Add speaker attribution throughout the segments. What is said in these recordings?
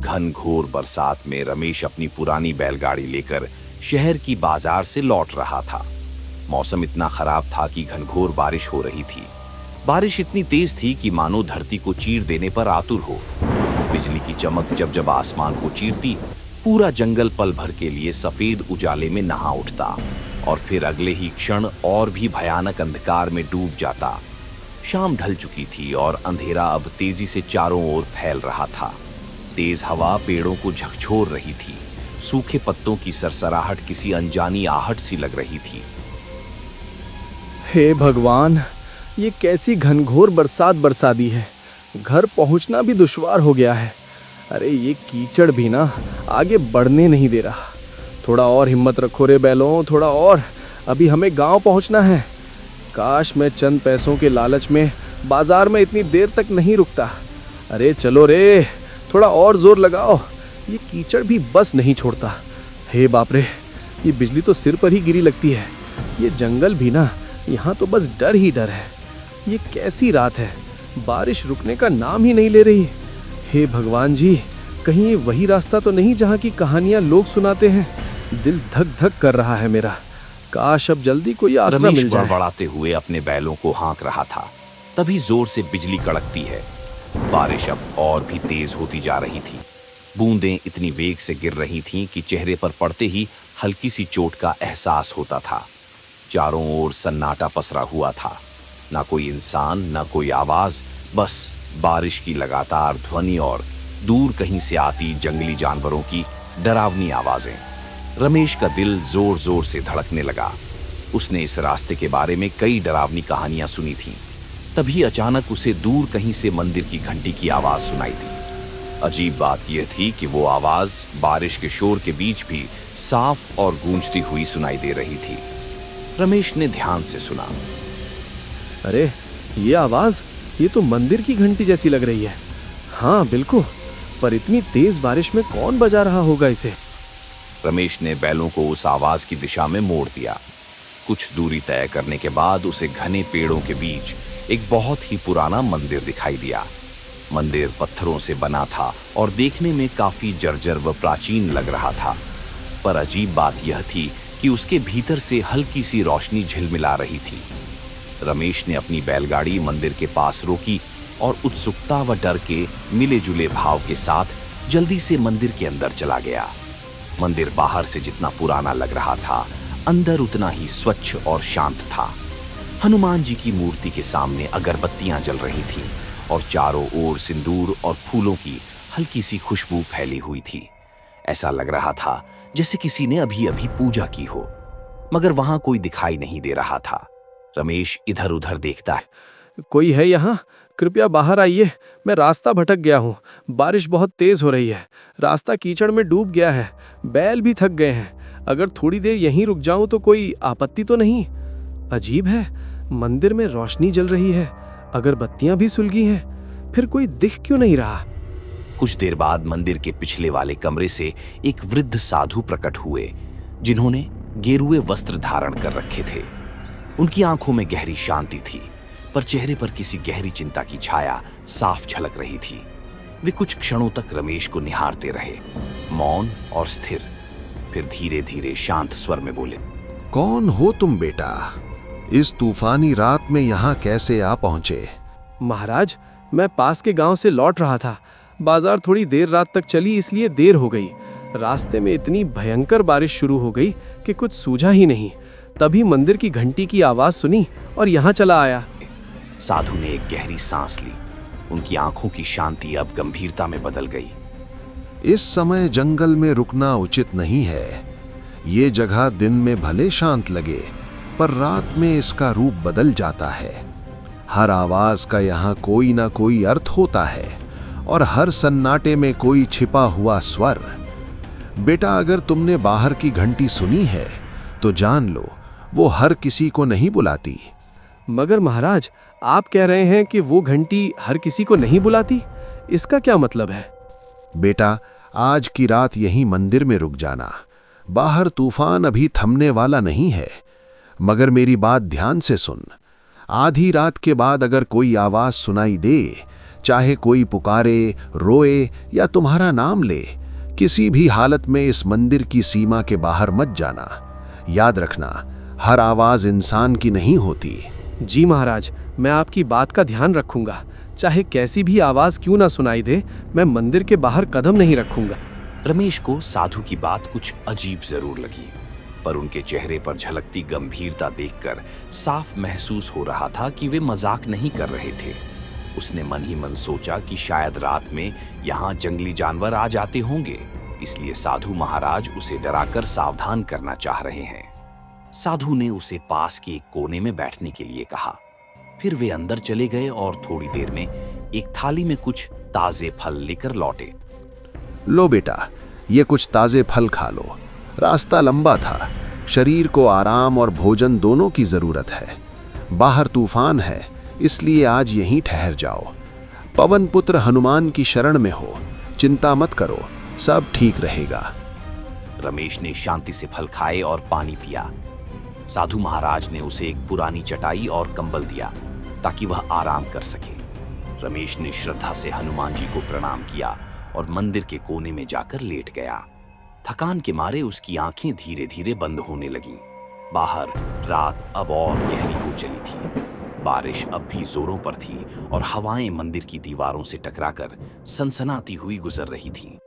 Speaker 1: घनघोर बरसात में रमेश अपनी पुरानी बैलगाड़ी लेकर शहर की बाजार से लौट रहा था। मौसम इतना खराब था कि घनघोर बारिश हो रही थी। बारिश इतनी तेज थी कि मानो धरती को चीर देने पर आतुर हो। बिजली की चमक जब जब आसमान को चीरती, पूरा जंगल पल भर के लिए सफेद उजाले में नहा उठता और फिर अगले ही क्षण और भी भयानक अंधकार में डूब जाता। शाम ढल चुकी थी और अंधेरा अब तेजी से चारों ओर फैल रहा था। तेज हवा पेड़ों को झकझोर रही थी। सूखे पत्तों की सरसराहट किसी अनजानी आहट सी लग रही थी।
Speaker 2: हे भगवान, ये कैसी घनघोर बरसात बरसा दी है। घर पहुंचना भी दुश्वार हो गया है। अरे ये कीचड़ भी ना आगे बढ़ने नहीं दे रहा। थोड़ा और हिम्मत रखो रे बैलों, थोड़ा और, अभी हमें गांव पहुंचना है। काश मैं चंद पैसों के लालच में बाजार में इतनी देर तक नहीं रुकता। अरे चलो रे, थोड़ा और जोर लगाओ, ये कीचड़ भी बस नहीं छोड़ता। हे बाप रे, ये बिजली तो सिर पर ही गिरी लगती है। ये जंगल भी ना, यहाँ तो बस डर ही डर है। ये कैसी रात है, बारिश रुकने का नाम ही नहीं ले रही। हे भगवान जी, कहीं ये वही रास्ता तो नहीं जहाँ की कहानियां लोग सुनाते हैं। दिल धक धक कर रहा है मेरा। काश अब जल्दी कोई आसरा मिल जाए।
Speaker 1: बड़बड़ाते हुए अपने बैलों को हाँक रहा था, तभी जोर से बिजली कड़कती है। बारिश अब और भी तेज होती जा रही थी। बूंदें इतनी वेग से गिर रही थीं कि चेहरे पर पड़ते ही हल्की सी चोट का एहसास होता था। चारों ओर सन्नाटा पसरा हुआ था। ना कोई इंसान, ना कोई आवाज, बस बारिश की लगातार ध्वनि और दूर कहीं से आती जंगली जानवरों की डरावनी आवाजें। रमेश का दिल जोर जोर से धड़कने लगा। उसने इस रास्ते के बारे में कई डरावनी कहानियां सुनी थीं। तभी अचानक उसे दूर कहीं से मंदिर की घंटी की आवाज सुनाई दी। अजीब बात यह थी कि वो आवाज बारिश के शोर के बीच भी साफ और गूंजती हुई सुनाई दे रही थी। रमेश ने ध्यान से सुना।
Speaker 2: अरे ये आवाज, ये तो मंदिर की घंटी जैसी लग रही है। हाँ बिल्कुल, पर इतनी तेज बारिश में कौन बजा रहा होगा इसे?
Speaker 1: रमेश ने बैलों को उस आवाज की दिशा में मोड़ दिया। कुछ दूरी तय करने के बाद उसे घने पेड़ों के बीच एक बहुत ही पुराना मंदिर दिखाई दिया। मंदिर पत्थरों से बना था और देखने में काफी जर्जर व प्राचीन लग रहा था। पर अजीब बात यह थी कि उसके भीतर से हल्की सी रोशनी झिलमिला रही थी। रमेश ने अपनी बैलगाड़ी मंदिर के पास रोकी और उत्सुकता व डर के मिले जुले भाव के साथ जल्दी से मंदिर के अंदर चला गया। मंदिर बाहर से जितना पुराना लग रहा था, अंदर उतना ही स्वच्छ और शांत था। हनुमान जी की मूर्ति के सामने अगरबत्तियां जल रही थीं और चारों ओर सिंदूर और फूलों की हल्की सी खुशबू फैली हुई थी। ऐसा लग रहा था जैसे किसी ने अभी अभी पूजा की हो, मगर वहां कोई दिखाई नहीं दे रहा था। रमेश इधर उधर देखता है।
Speaker 2: कोई है यहाँ? कृपया बाहर आइए, मैं रास्ता भटक गया हूँ। बारिश बहुत तेज हो रही है, रास्ता कीचड़ में डूब गया है, बैल भी थक गए हैं। अगर थोड़ी देर यहीं रुक जाऊं तो कोई आपत्ति तो नहीं? अजीब है, मंदिर में रोशनी जल रही है, अगरबत्तियां भी सुलगी हैं, फिर कोई दिख क्यों नहीं रहा?
Speaker 1: कुछ देर बाद मंदिर के पिछले वाले कमरे से एक वृद्ध साधु प्रकट हुए, जिन्होंने गेरुए वस्त्र धारण कर रखे थे। उनकी आंखों में गहरी शांति थी, पर चेहरे पर किसी गहरी चिंता की छाया साफ झलक रही थी। वे कुछ क्षणों तक रमेश को निहारते रहे, मौन और स्थिर। फिर धीरे धीरे शांत स्वर में बोले,
Speaker 3: कौन हो तुम बेटा? इस तूफानी रात में यहाँ कैसे आ पहुंचे?
Speaker 2: महाराज, मैं पास के गांव से लौट रहा था। बाजार थोड़ी देर रात तक चली, इसलिए देर हो गई। रास्ते में इतनी भयंकर बारिश शुरू हो गई कि कुछ सूझा ही नहीं। तभी मंदिर की घंटी की आवाज सुनी और यहाँ चला आया।
Speaker 1: साधु ने एक गहरी सांस ली। उनकी आंखों की शांति अब गंभीरता में बदल गई।
Speaker 3: इस समय जंगल में रुकना उचित नहीं है। ये जगह दिन में भले शांत लगे, पर रात में इसका रूप बदल जाता है। हर आवाज का यहाँ कोई ना कोई अर्थ होता है और हर सन्नाटे में कोई छिपा हुआ स्वर। बेटा, अगर तुमने बाहर की घंटी सुनी है तो जान लो, वो हर किसी को नहीं बुलाती।
Speaker 2: मगर महाराज, आप कह रहे हैं कि वो घंटी हर किसी को नहीं बुलाती? इसका क्या मतलब है?
Speaker 3: बेटा, आज की रात यहीं मंदिर में रुक जाना। बाहर तूफान अभी थमने वाला नहीं है। मगर मेरी बात ध्यान से सुन। आधी रात के बाद अगर कोई आवाज सुनाई दे, चाहे कोई पुकारे, रोए या तुम्हारा नाम ले, किसी भी हालत में इस मंदिर की सीमा के बाहर मत जाना। याद रखना, हर आवाज इंसान की नहीं होती।
Speaker 2: जी महाराज, मैं आपकी बात का ध्यान रखूंगा। चाहे कैसी भी आवाज क्यों ना सुनाई दे, मैं मंदिर के बाहर कदम नहीं रखूंगा।
Speaker 1: रमेश को साधु की बात कुछ अजीब जरूर लगी, पर उनके चेहरे पर झलकती गंभीरता देखकर साफ महसूस हो रहा था कि वे मजाक नहीं कर रहे थे। उसने मन ही मन सोचा कि शायद रात में यहाँ जंगली जानवर आ जाते होंगे, इसलिए साधु महाराज उसे डराकर सावधान करना चाह रहे हैं। साधु ने उसे पास के एक कोने में बैठने के लिए कहा। फिर वे अंदर चले गए और थोड़ी देर में एक थाली में कुछ ताजे फल लेकर लौटे।
Speaker 3: लो बेटा, ये कुछ ताजे फल खा लो। रास्ता लंबा था, शरीर को आराम और भोजन दोनों की जरूरत है। बाहर तूफान है, इसलिए आज यहीं ठहर जाओ। पवन पुत्र हनुमान की शरण में हो, चिंता मत करो, सब ठीक रहेगा।
Speaker 1: रमेश ने शांति से फल खाए और पानी पिया। साधु महाराज ने उसे एक पुरानी चटाई और कंबल दिया ताकि वह आराम कर सके। रमेश ने श्रद्धा से हनुमान जी को प्रणाम किया और मंदिर के कोने में जाकर लेट गया। थकान के मारे उसकी आंखें धीरे धीरे बंद होने लगी। बाहर रात अब और गहरी हो चली थी। बारिश अब भी जोरों पर थी और हवाएं मंदिर की दीवारों से टकराकर सनसनाती हुई गुजर रही थी।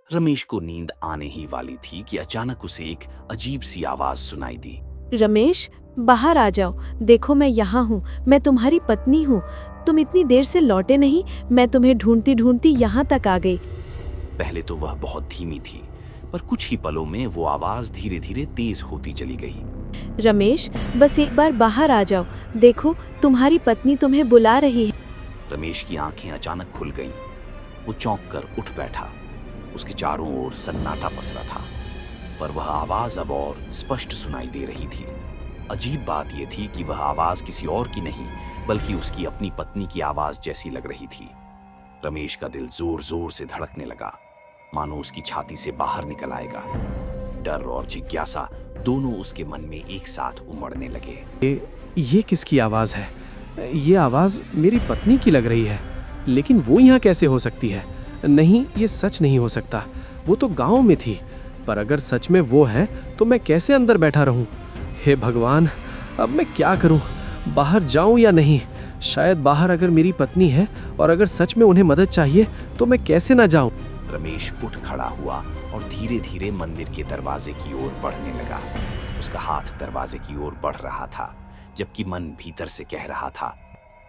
Speaker 1: रमेश को नींद आने ही वाली थी कि अचानक उसे एक अजीब सी आवाज सुनाई दी।
Speaker 4: रमेश, बाहर आ जाओ। देखो, मैं यहाँ हूँ। मैं तुम्हारी पत्नी हूँ। तुम इतनी देर से लौटे नहीं। मैं तुम्हें ढूंढती ढूंढती यहाँ तक आ गई।
Speaker 1: पहले तो वह बहुत धीमी थी, पर कुछ ही पलों में वो आवाज धीरे धीरे तेज होती चली गई।
Speaker 4: रमेश, बस एक बार बाहर आ जाओ। देखो, तुम्हारी पत्नी तुम्हें बुला रही है।
Speaker 1: रमेश की आंखें अचानक खुल गईं। वो चौंक कर उठ बैठा। उसके चारों ओर सन्नाटा पसरा था, पर वह आवाज अब और स्पष्ट सुनाई दे रही थी। अजीब बात यह थी कि वह आवाज किसी और की नहीं, बल्कि उसकी अपनी पत्नी की आवाज जैसी लग रही थी। रमेश का दिल जोर जोर से धड़कने लगा, मानो उसकी छाती से बाहर निकल आएगा। डर और जिज्ञासा दोनों उसके मन में एक साथ उमड़ने लगे।
Speaker 2: ये किसकी आवाज है? ये आवाज मेरी पत्नी की लग रही है, लेकिन वो यहाँ कैसे हो सकती है? नहीं, ये सच नहीं हो सकता। वो तो गांव में थी, पर अगर सच में वो है तो मैं कैसे अंदर बैठा रहूं? हे भगवान, अब मैं क्या करूं? बाहर जाऊं या नहीं? शायद बाहर अगर मेरी पत्नी है और अगर सच में उन्हें मदद चाहिए तो मैं कैसे ना जाऊं?
Speaker 1: रमेश उठ खड़ा हुआ और धीरे धीरे मंदिर के दरवाजे की ओर बढ़ने लगा। उसका हाथ दरवाजे की ओर बढ़ रहा था, जबकि मन भीतर से कह रहा था।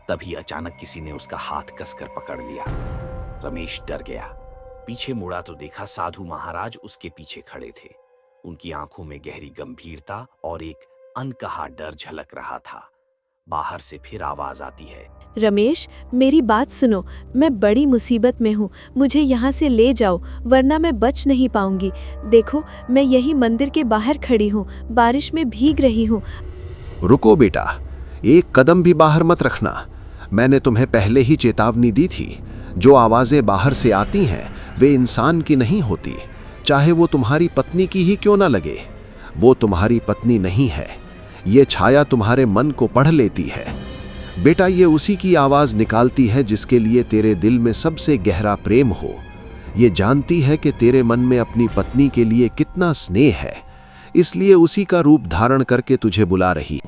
Speaker 1: तभी अचानक किसी ने उसका हाथ कसकर पकड़ लिया। रमेश डर गया। पीछे मुड़ा तो देखा साधु महाराज उसके पीछे खड़े थे। उनकी आंखों में गहरी गंभीरता और एक अनकहा डर झलक रहा था। बाहर से फिर आवाज आती है।
Speaker 4: रमेश, मेरी बात सुनो। मैं बड़ी मुसीबत में हूँ। मुझे यहाँ से ले जाओ, वरना मैं बच नहीं पाऊंगी। देखो, मैं यही मंदिर के बाहर खड़ी हूँ, बारिश में भीग रही हूँ।
Speaker 3: रुको बेटा, एक कदम भी बाहर मत रखना। मैंने तुम्हें पहले ही चेतावनी दी थी। जो आवाजें बाहर से आती हैं वे इंसान की नहीं होती, चाहे वो तुम्हारी पत्नी की ही क्यों ना लगे। वो तुम्हारी पत्नी नहीं है। ये छाया तुम्हारे मन को पढ़ लेती है। बेटा, ये उसी की आवाज निकालती है जिसके लिए तेरे दिल में सबसे गहरा प्रेम हो। ये जानती है कि तेरे मन में अपनी पत्नी के लिए कितना स्नेह है, इसलिए उसी का रूप धारण करके तुझे बुला रही।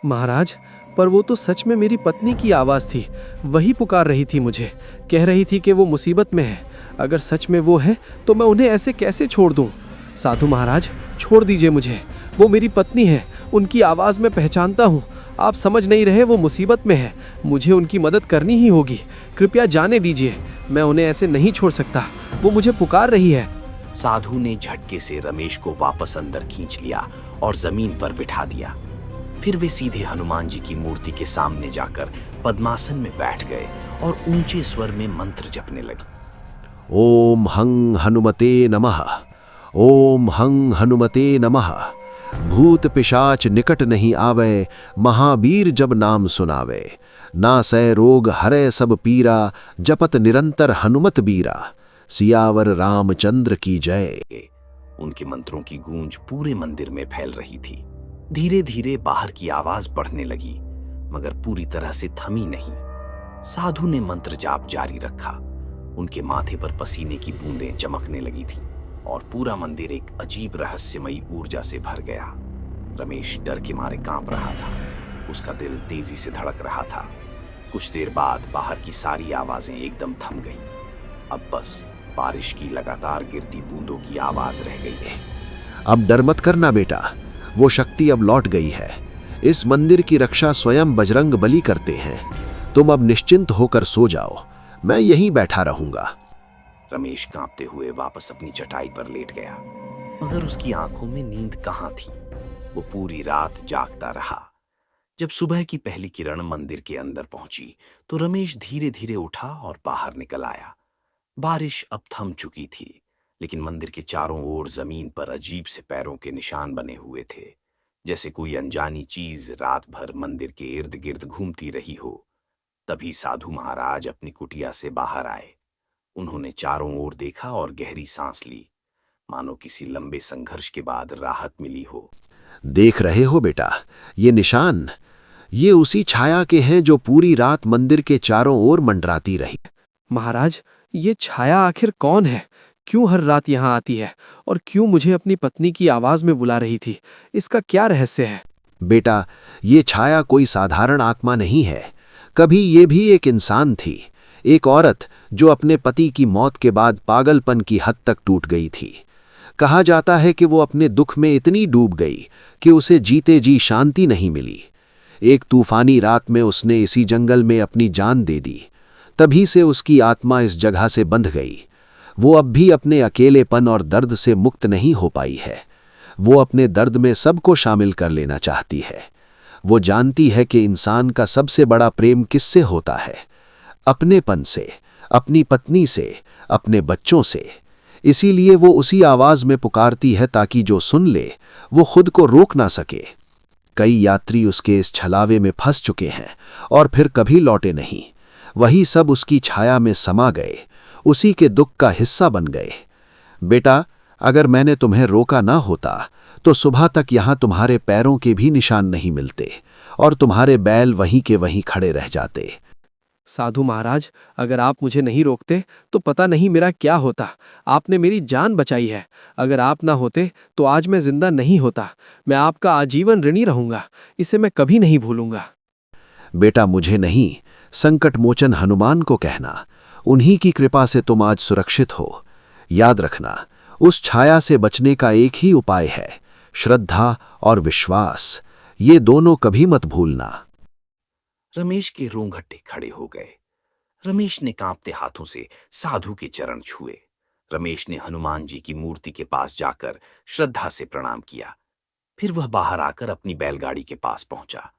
Speaker 2: महाराज, पर वो तो सच में मेरी पत्नी की आवाज थी। वही पुकार रही थी मुझे, कह रही थी कि वो मुसीबत में है। अगर सच में वो है तो मैं उन्हें ऐसे कैसे छोड़ दूं? साधु महाराज, छोड़ दीजिए मुझे। वो मेरी पत्नी है, उनकी आवाज मैं पहचानता हूँ। आप समझ नहीं रहे, वो मुसीबत में है। मुझे उनकी मदद करनी ही होगी। कृपया जाने दीजिए, मैं उन्हें ऐसे नहीं छोड़ सकता। वो मुझे पुकार रही है।
Speaker 1: साधु ने झटके से रमेश को वापस अंदर खींच लिया और जमीन पर बिठा दिया। फिर वे सीधे हनुमान जी की मूर्ति के सामने जाकर पद्मासन में बैठ गए और ऊंचे स्वर में मंत्र जपने लगे।
Speaker 3: ओम हं हनुमते नमः, ओम हं हनुमते नमः। भूत पिशाच निकट नहीं आवे, महावीर जब नाम सुनावे। ना सै रोग हरै सब पीरा, जपत निरंतर हनुमत बीरा। सियावर रामचंद्र की जय।
Speaker 1: उनके मंत्रों की गूंज पूरे मंदिर में फैल रही थी। धीरे धीरे बाहर की आवाज बढ़ने लगी, मगर पूरी तरह से थमी नहीं। साधु ने मंत्र जाप जारी रखा। उनके माथे पर पसीने की बूंदें चमकने लगी थी और पूरा मंदिर एक अजीब रहस्यमयी ऊर्जा से भर गया। रमेश डर के मारे कांप रहा था। उसका दिल तेजी से धड़क रहा था। कुछ देर बाद बाहर की सारी आवाजें एकदम थम गईं। अब बस बारिश की लगातार गिरती बूंदों की आवाज रह गई है।
Speaker 3: अब डर मत करना बेटा, वो शक्ति अब लौट गई है। इस मंदिर की रक्षा स्वयं बजरंग बली करते हैं। तुम अब निश्चिंत होकर सो जाओ, मैं यहीं बैठा रहूंगा।
Speaker 1: रमेश कांपते हुए वापस अपनी चटाई पर लेट गया, मगर उसकी आंखों में नींद कहाँ थी। वो पूरी रात जागता रहा। जब सुबह की पहली किरण मंदिर के अंदर पहुंची तो रमेश धीरे धीरे उठा और बाहर निकल आया। बारिश अब थम चुकी थी, लेकिन मंदिर के चारों ओर जमीन पर अजीब से पैरों के निशान बने हुए थे, जैसे कोई अनजानी चीज रात भर मंदिर के इर्द गिर्द घूमती रही हो। तभी साधु महाराज अपनी कुटिया से बाहर आए। उन्होंने चारों ओर देखा और गहरी सांस ली, मानो किसी लंबे संघर्ष के बाद राहत मिली हो।
Speaker 3: देख रहे हो बेटा, ये निशान, ये उसी छाया के हैं जो पूरी रात मंदिर के चारों ओर मंडराती रही।
Speaker 2: महाराज, ये छाया आखिर कौन है? क्यों हर रात यहाँ आती है और क्यों मुझे अपनी पत्नी की आवाज में बुला रही थी? इसका क्या रहस्य है?
Speaker 3: बेटा, ये छाया कोई साधारण आत्मा नहीं है। कभी ये भी एक इंसान थी, एक औरत जो अपने पति की मौत के बाद पागलपन की हद तक टूट गई थी। कहा जाता है कि वो अपने दुख में इतनी डूब गई कि उसे जीते जी शांति नहीं मिली। एक तूफानी रात में उसने इसी जंगल में अपनी जान दे दी। तभी से उसकी आत्मा इस जगह से बंध गई। वो अब भी अपने अकेलेपन और दर्द से मुक्त नहीं हो पाई है। वो अपने दर्द में सबको शामिल कर लेना चाहती है। वो जानती है कि इंसान का सबसे बड़ा प्रेम किससे होता है? अपनेपन से, अपनी पत्नी से, अपने बच्चों से। इसीलिए वो उसी आवाज में पुकारती है ताकि जो सुन ले वो खुद को रोक ना सके। कई यात्री उसके इस छलावे में फंस चुके हैं और फिर कभी लौटे नहीं। वही सब उसकी छाया में समा गए, उसी के दुख का हिस्सा बन गए। बेटा, अगर मैंने तुम्हें रोका ना होता तो सुबह तक यहां तुम्हारे पैरों के भी निशान नहीं मिलते और तुम्हारे बैल वहीं के वहीं खड़े रह जाते।
Speaker 2: साधु महाराज, अगर आप मुझे नहीं रोकते तो पता नहीं मेरा क्या होता। आपने मेरी जान बचाई है। अगर आप ना होते तो आज मैं जिंदा नहीं होता। मैं आपका आजीवन ऋणी रहूंगा। इसे मैं कभी नहीं भूलूंगा।
Speaker 3: बेटा, मुझे नहीं, संकट मोचन हनुमान को कहना। उन्हीं की कृपा से तुम आज सुरक्षित हो। याद रखना, उस छाया से बचने का एक ही उपाय है, श्रद्धा और विश्वास। ये दोनों कभी मत भूलना।
Speaker 1: रमेश के रोंगटे खड़े हो गए। रमेश ने कांपते हाथों से साधु के चरण छुए। रमेश ने हनुमान जी की मूर्ति के पास जाकर श्रद्धा से प्रणाम किया। फिर वह बाहर आकर अपनी बैलगाड़ी के पास पहुंचा।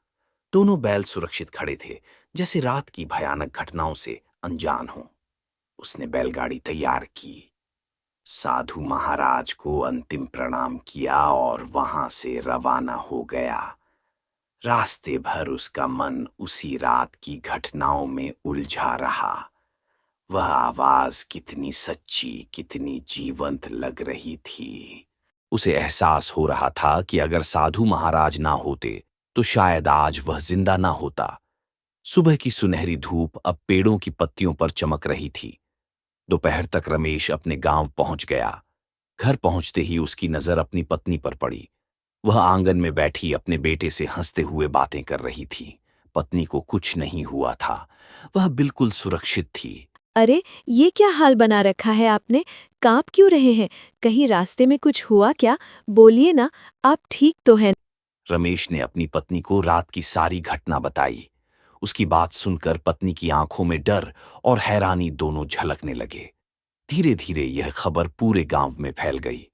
Speaker 1: दोनों बैल सुरक्षित खड़े थे, जैसे रात की भयानक घटनाओं से अनजान हो। उसने बैलगाड़ी तैयार की, साधु महाराज को अंतिम प्रणाम किया और वहां से रवाना हो गया। रास्ते भर उसका मन उसी रात की घटनाओं में उलझा रहा। वह आवाज कितनी सच्ची, कितनी जीवंत लग रही थी। उसे एहसास हो रहा था कि अगर साधु महाराज ना होते तो शायद आज वह जिंदा ना होता। सुबह की सुनहरी धूप अब पेड़ों की पत्तियों पर चमक रही थी। दोपहर तक रमेश अपने गांव पहुंच गया। घर पहुंचते ही उसकी नजर अपनी पत्नी पर पड़ी। वह आंगन में बैठी अपने बेटे से हंसते हुए बातें कर रही थी। पत्नी को कुछ नहीं हुआ था, वह बिल्कुल सुरक्षित थी।
Speaker 4: अरे, ये क्या हाल बना रखा है आपने? कांप क्यों रहे हैं? कहीं रास्ते में कुछ हुआ क्या? बोलिए ना, आप ठीक तो हैं?
Speaker 1: रमेश ने अपनी पत्नी को रात की सारी घटना बताई। उसकी बात सुनकर पत्नी की आंखों में डर और हैरानी दोनों झलकने लगे। धीरे धीरे यह खबर पूरे गांव में फैल गई।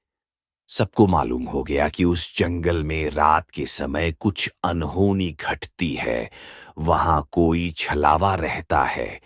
Speaker 1: सबको मालूम हो गया कि उस जंगल में रात के समय कुछ अनहोनी घटती है। वहां कोई छलावा रहता है,